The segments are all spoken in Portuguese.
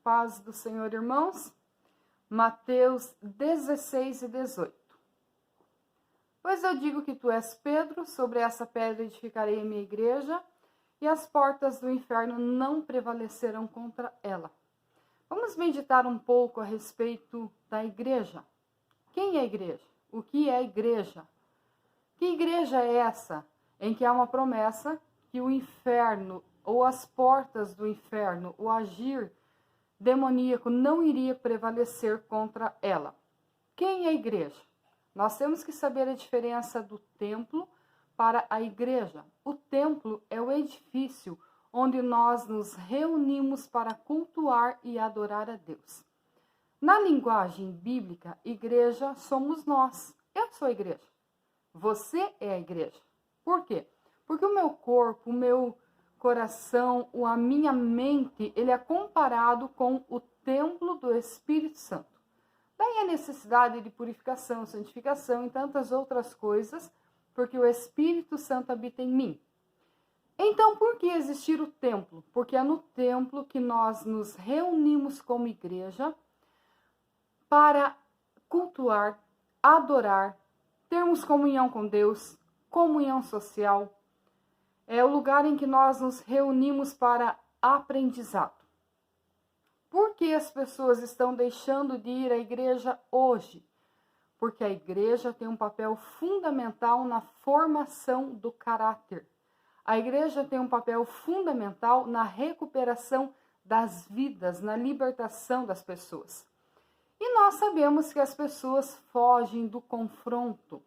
paz do Senhor, irmãos. Mateus 16 e 18. Pois eu digo que tu és Pedro, sobre essa pedra edificarei a minha igreja, e as portas do inferno não prevalecerão contra ela. Vamos meditar um pouco a respeito da igreja. Quem é a igreja? O que é a igreja? Que igreja é essa em que há uma promessa que o inferno ou as portas do inferno, o agir demoníaco não iria prevalecer contra ela? Quem é a igreja? Nós temos que saber a diferença do templo para a igreja. O templo é o edifício onde nós nos reunimos para cultuar e adorar a Deus. Na linguagem bíblica, igreja somos nós. Eu sou a igreja. Você é a igreja. Por quê? Porque o meu corpo, o meu coração, a minha mente, ele é comparado com o templo do Espírito Santo. Daí a necessidade de purificação, santificação e tantas outras coisas, porque o Espírito Santo habita em mim. Então, por que existir o templo? Porque é no templo que nós nos reunimos como igreja para cultuar, adorar, termos comunhão com Deus, comunhão social. É o lugar em que nós nos reunimos para aprendizado. Por que as pessoas estão deixando de ir à igreja hoje? Porque a igreja tem um papel fundamental na formação do caráter. A igreja tem um papel fundamental na recuperação das vidas, na libertação das pessoas. E nós sabemos que as pessoas fogem do confronto.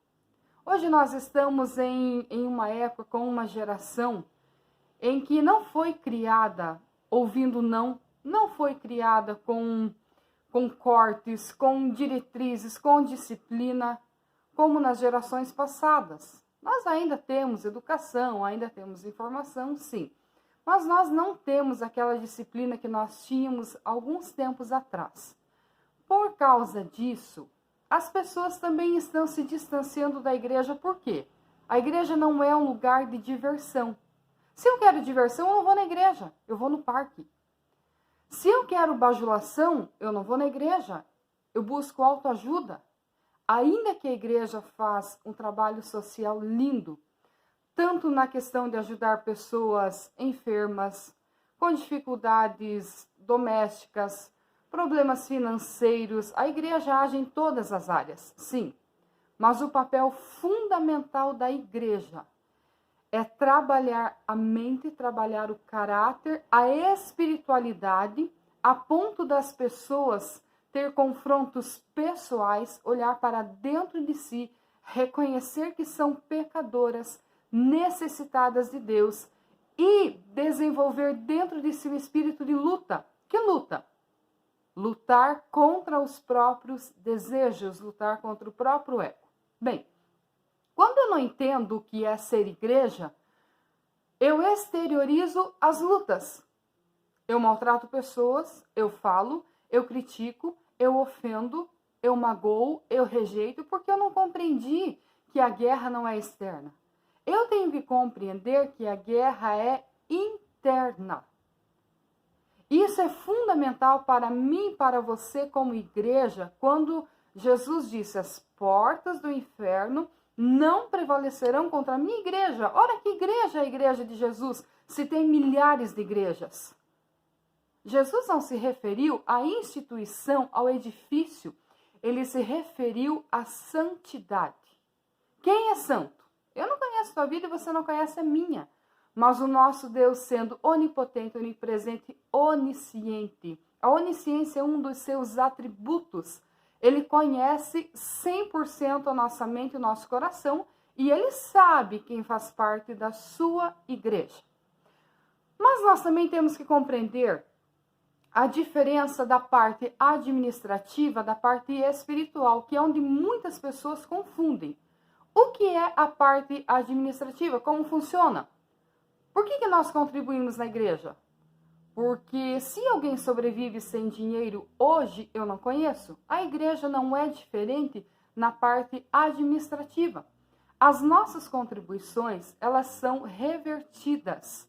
Hoje nós estamos em uma época, com uma geração em que não foi criada ouvindo não foi criada com cortes, com diretrizes, com disciplina, como nas gerações passadas. Nós ainda temos educação, ainda temos informação, sim. Mas nós não temos aquela disciplina que nós tínhamos alguns tempos atrás. Por causa disso, as pessoas também estão se distanciando da igreja. Por quê? A igreja não é um lugar de diversão. Se eu quero diversão, eu não vou na igreja, eu vou no parque. Se eu quero bajulação, eu não vou na igreja, eu busco autoajuda. Ainda que a igreja faz um trabalho social lindo, tanto na questão de ajudar pessoas enfermas, com dificuldades domésticas, problemas financeiros, a igreja age em todas as áreas, sim. Mas o papel fundamental da igreja é trabalhar a mente, trabalhar o caráter, a espiritualidade, a ponto das pessoas ter confrontos pessoais, olhar para dentro de si, reconhecer que são pecadoras, necessitadas de Deus e desenvolver dentro de si o espírito de luta. Que luta? Lutar contra os próprios desejos, lutar contra o próprio ego. Bem, quando eu não entendo o que é ser igreja, eu exteriorizo as lutas. Eu maltrato pessoas, eu falo, eu critico, eu ofendo, eu magoo, eu rejeito, porque eu não compreendi que a guerra não é externa. Eu tenho que compreender que a guerra é interna. Isso é fundamental para mim e para você como igreja, quando Jesus disse: as portas do inferno não prevalecerão contra a minha igreja. Ora, que igreja é a igreja de Jesus, se tem milhares de igrejas? Jesus não se referiu à instituição, ao edifício, ele se referiu à santidade. Quem é santo? Eu não conheço a tua vida e você não conhece a minha. Mas o nosso Deus, sendo onipotente, onipresente, onisciente. A onisciência é um dos seus atributos. Ele conhece 100% a nossa mente e o nosso coração e ele sabe quem faz parte da sua igreja. Mas nós também temos que compreender a diferença da parte administrativa da parte espiritual, que é onde muitas pessoas confundem. O que é a parte administrativa? Como funciona? Por que nós contribuímos na igreja? Porque se alguém sobrevive sem dinheiro hoje, eu não conheço. A igreja não é diferente na parte administrativa. As nossas contribuições, elas são revertidas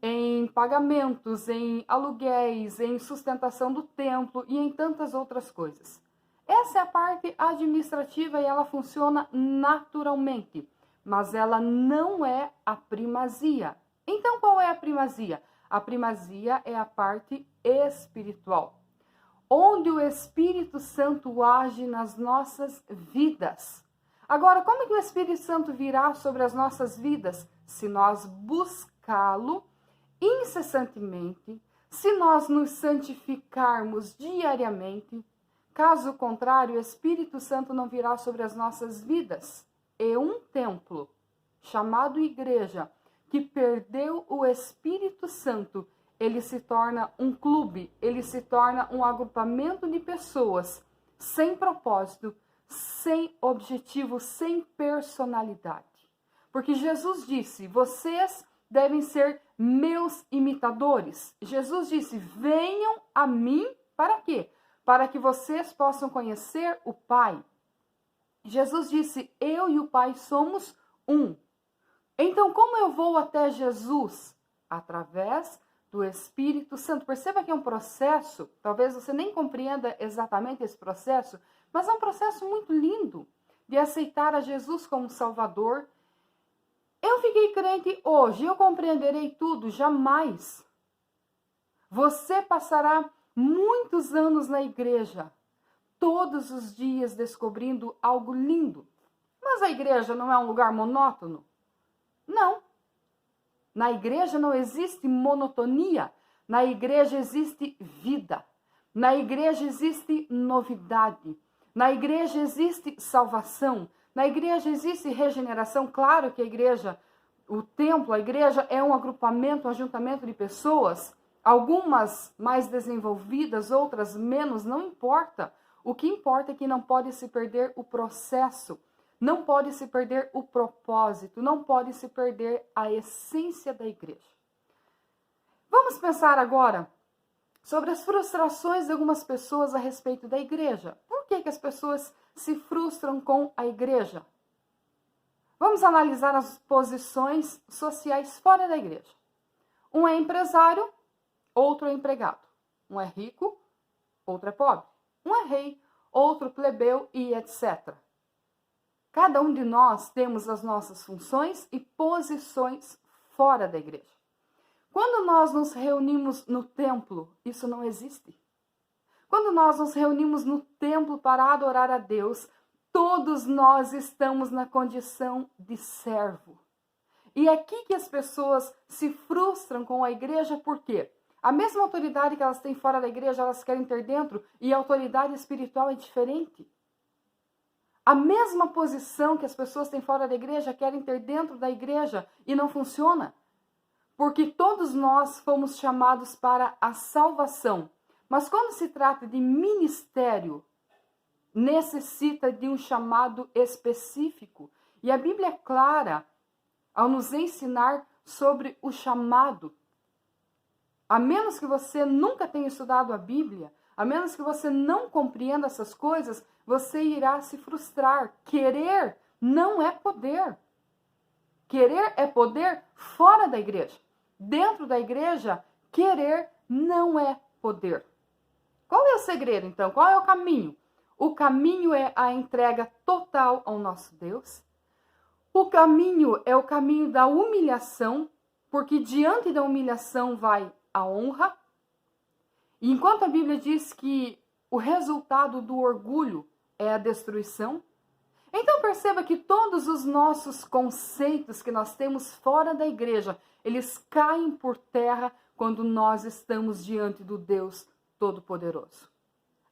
em pagamentos, em aluguéis, em sustentação do templo e em tantas outras coisas. Essa é a parte administrativa e ela funciona naturalmente, mas ela não é a primazia. Então, qual é a primazia? A primazia é a parte espiritual, onde o Espírito Santo age nas nossas vidas. Agora, como é que o Espírito Santo virá sobre as nossas vidas? Se nós buscá-lo incessantemente, se nós nos santificarmos diariamente. Caso contrário, o Espírito Santo não virá sobre as nossas vidas. E um templo, chamado igreja, que perdeu o Espírito Santo, ele se torna um clube, ele se torna um agrupamento de pessoas sem propósito, sem objetivo, sem personalidade. Porque Jesus disse, vocês devem ser meus imitadores. Jesus disse, venham a mim, para quê? Para que vocês possam conhecer o Pai. Jesus disse, eu e o Pai somos um. Então, como eu vou até Jesus? Através do Espírito Santo. Perceba que é um processo, talvez você nem compreenda exatamente esse processo, mas é um processo muito lindo de aceitar a Jesus como Salvador. Eu fiquei crente hoje, eu compreenderei tudo, jamais. Você passará muitos anos na igreja, todos os dias descobrindo algo lindo. Mas a igreja não é um lugar monótono? Não. Na igreja não existe monotonia. Na igreja existe vida. Na igreja existe novidade. Na igreja existe salvação. Na igreja existe regeneração. Claro que a igreja, o templo, a igreja é um agrupamento, um ajuntamento de pessoas. Algumas mais desenvolvidas, outras menos, não importa. O que importa é que não pode se perder o processo, não pode se perder o propósito, não pode se perder a essência da igreja. Vamos pensar agora sobre as frustrações de algumas pessoas a respeito da igreja. Por que as pessoas se frustram com a igreja? Vamos analisar as posições sociais fora da igreja. Um é empresário, outro é empregado. Um é rico, outro é pobre. Um é rei, outro plebeu e etc. Cada um de nós temos as nossas funções e posições fora da igreja. Quando nós nos reunimos no templo, isso não existe. Quando nós nos reunimos no templo para adorar a Deus, todos nós estamos na condição de servo. E é aqui que as pessoas se frustram com a igreja, por quê? A mesma autoridade que elas têm fora da igreja, elas querem ter dentro, e a autoridade espiritual é diferente. A mesma posição que as pessoas têm fora da igreja, querem ter dentro da igreja, e não funciona. Porque todos nós fomos chamados para a salvação. Mas quando se trata de ministério, necessita de um chamado específico. E a Bíblia é clara ao nos ensinar sobre o chamado. A menos que você nunca tenha estudado a Bíblia, a menos que você não compreenda essas coisas, você irá se frustrar. Querer não é poder. Querer é poder fora da igreja. Dentro da igreja, querer não é poder. Qual é o segredo, então? Qual é o caminho? O caminho é a entrega total ao nosso Deus. O caminho é o caminho da humilhação, porque diante da humilhação vai a honra. E enquanto a Bíblia diz que o resultado do orgulho é a destruição, então perceba que todos os nossos conceitos que nós temos fora da igreja, eles caem por terra quando nós estamos diante do Deus Todo-Poderoso.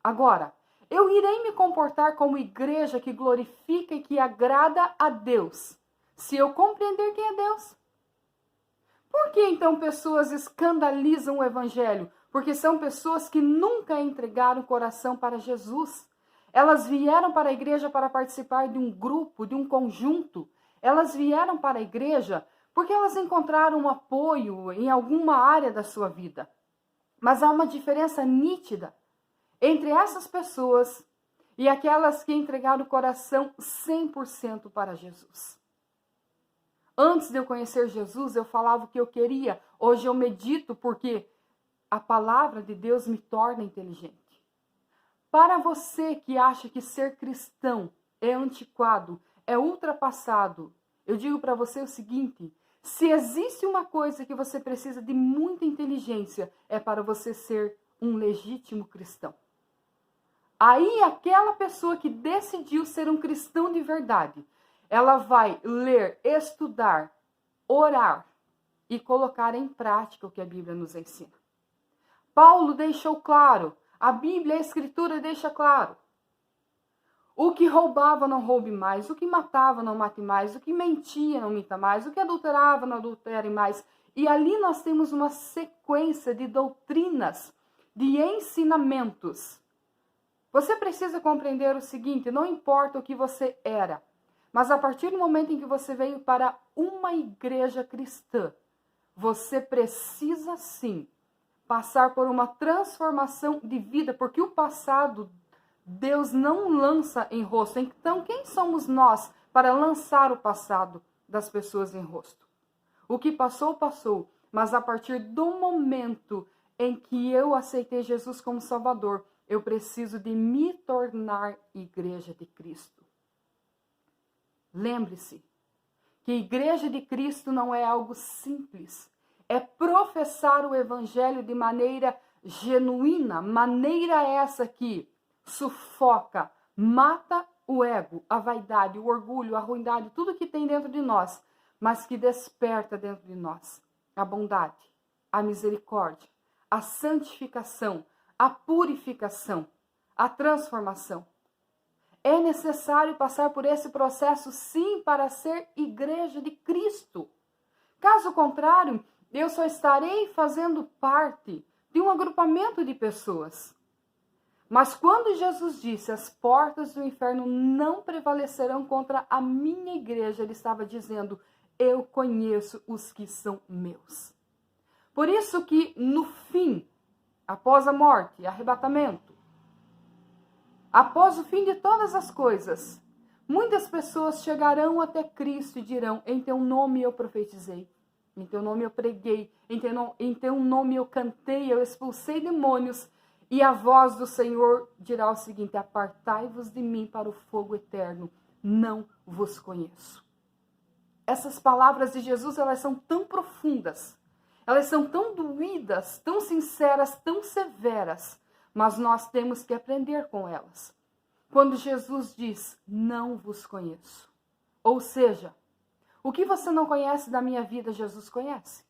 Agora, eu irei me comportar como igreja que glorifica e que agrada a Deus, se eu compreender quem é Deus. Por que então pessoas escandalizam o evangelho? Porque são pessoas que nunca entregaram o coração para Jesus. Elas vieram para a igreja para participar de um grupo, de um conjunto. Elas vieram para a igreja porque elas encontraram um apoio em alguma área da sua vida. Mas há uma diferença nítida entre essas pessoas e aquelas que entregaram o coração 100% para Jesus. Antes de eu conhecer Jesus, eu falava o que eu queria. Hoje eu medito porque a palavra de Deus me torna inteligente. Para você que acha que ser cristão é antiquado, é ultrapassado, eu digo para você o seguinte: se existe uma coisa que você precisa de muita inteligência, é para você ser um legítimo cristão. Aí aquela pessoa que decidiu ser um cristão de verdade, ela vai ler, estudar, orar e colocar em prática o que a Bíblia nos ensina. Paulo deixou claro, a Bíblia, a Escritura deixa claro. O que roubava, não roube mais. O que matava, não mate mais. O que mentia, não minta mais. O que adulterava, não adultere mais. E ali nós temos uma sequência de doutrinas, de ensinamentos. Você precisa compreender o seguinte: não importa o que você era, mas a partir do momento em que você veio para uma igreja cristã, você precisa sim passar por uma transformação de vida, porque o passado Deus não lança em rosto. Então, quem somos nós para lançar o passado das pessoas em rosto? O que passou, passou. Mas a partir do momento em que eu aceitei Jesus como Salvador, eu preciso de me tornar igreja de Cristo. Lembre-se que igreja de Cristo não é algo simples. É professar o evangelho de maneira genuína, maneira essa que sufoca, mata o ego, a vaidade, o orgulho, a ruindade, tudo que tem dentro de nós, mas que desperta dentro de nós a bondade, a misericórdia, a santificação, a purificação, a transformação. É necessário passar por esse processo, sim, para ser igreja de Cristo. Caso contrário, eu só estarei fazendo parte de um agrupamento de pessoas. Mas quando Jesus disse, as portas do inferno não prevalecerão contra a minha igreja, ele estava dizendo, eu conheço os que são meus. Por isso que no fim, após a morte, arrebatamento, após o fim de todas as coisas, muitas pessoas chegarão até Cristo e dirão, em teu nome eu profetizei, em teu nome eu preguei, em teu nome eu cantei, eu expulsei demônios, e a voz do Senhor dirá o seguinte, apartai-vos de mim para o fogo eterno, não vos conheço. Essas palavras de Jesus, elas são tão profundas, elas são tão doídas, tão sinceras, tão severas, mas nós temos que aprender com elas. Quando Jesus diz, não vos conheço. Ou seja, o que você não conhece da minha vida, Jesus conhece.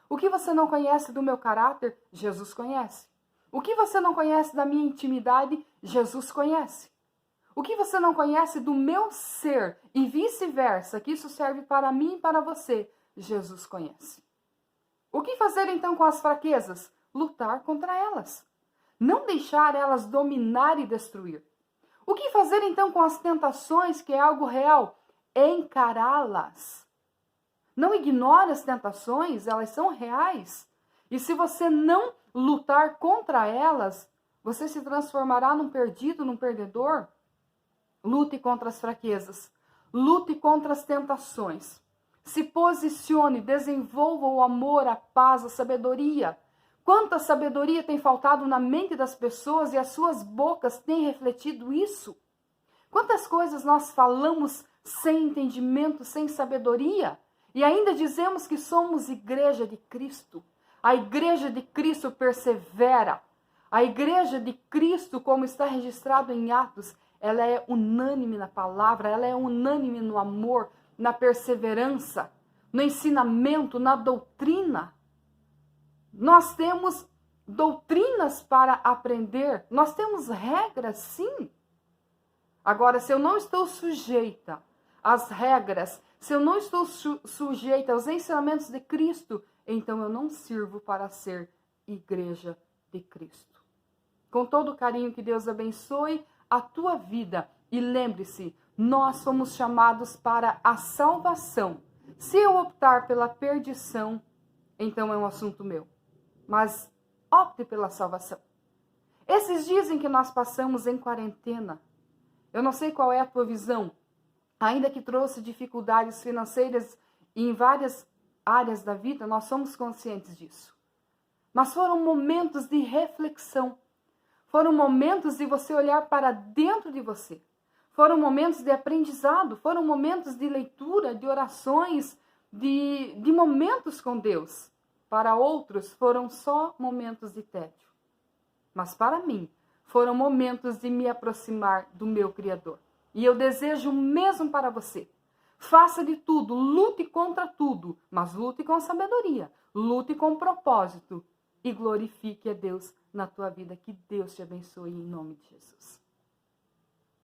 O que você não conhece do meu caráter, Jesus conhece. O que você não conhece da minha intimidade, Jesus conhece. O que você não conhece do meu ser e vice-versa, que isso serve para mim e para você, Jesus conhece. O que fazer então com as fraquezas? Lutar contra elas. Não deixar elas dominar e destruir. O que fazer então com as tentações, que é algo real? Encará-las. Não ignore as tentações, elas são reais. E se você não lutar contra elas, você se transformará num perdido, num perdedor. Lute contra as fraquezas. Lute contra as tentações. Se posicione, desenvolva o amor, a paz, a sabedoria. Quanta sabedoria tem faltado na mente das pessoas e as suas bocas têm refletido isso? Quantas coisas nós falamos sem entendimento, sem sabedoria? E ainda dizemos que somos igreja de Cristo. A igreja de Cristo persevera. A igreja de Cristo, como está registrado em Atos, ela é unânime na palavra, ela é unânime no amor, na perseverança, no ensinamento, na doutrina. Nós temos doutrinas para aprender, nós temos regras, sim. Agora, se eu não estou sujeita às regras, se eu não estou sujeita aos ensinamentos de Cristo, então eu não sirvo para ser igreja de Cristo. Com todo o carinho, que Deus abençoe a tua vida. E lembre-se, nós fomos chamados para a salvação. Se eu optar pela perdição, então é um assunto meu. Mas opte pela salvação. Esses dias em que nós passamos em quarentena, eu não sei qual é a tua visão, ainda que trouxe dificuldades financeiras E em várias áreas da vida nós somos conscientes disso. Mas foram momentos de reflexão. Foram momentos de você olhar para dentro de você. Foram momentos de aprendizado. Foram momentos de leitura, de orações, de momentos com Deus. Para outros foram só momentos de tédio. Mas para mim foram momentos de me aproximar do meu Criador. E eu desejo o mesmo para você. Faça de tudo, lute contra tudo, mas lute com sabedoria, lute com propósito e glorifique a Deus na tua vida. Que Deus te abençoe em nome de Jesus.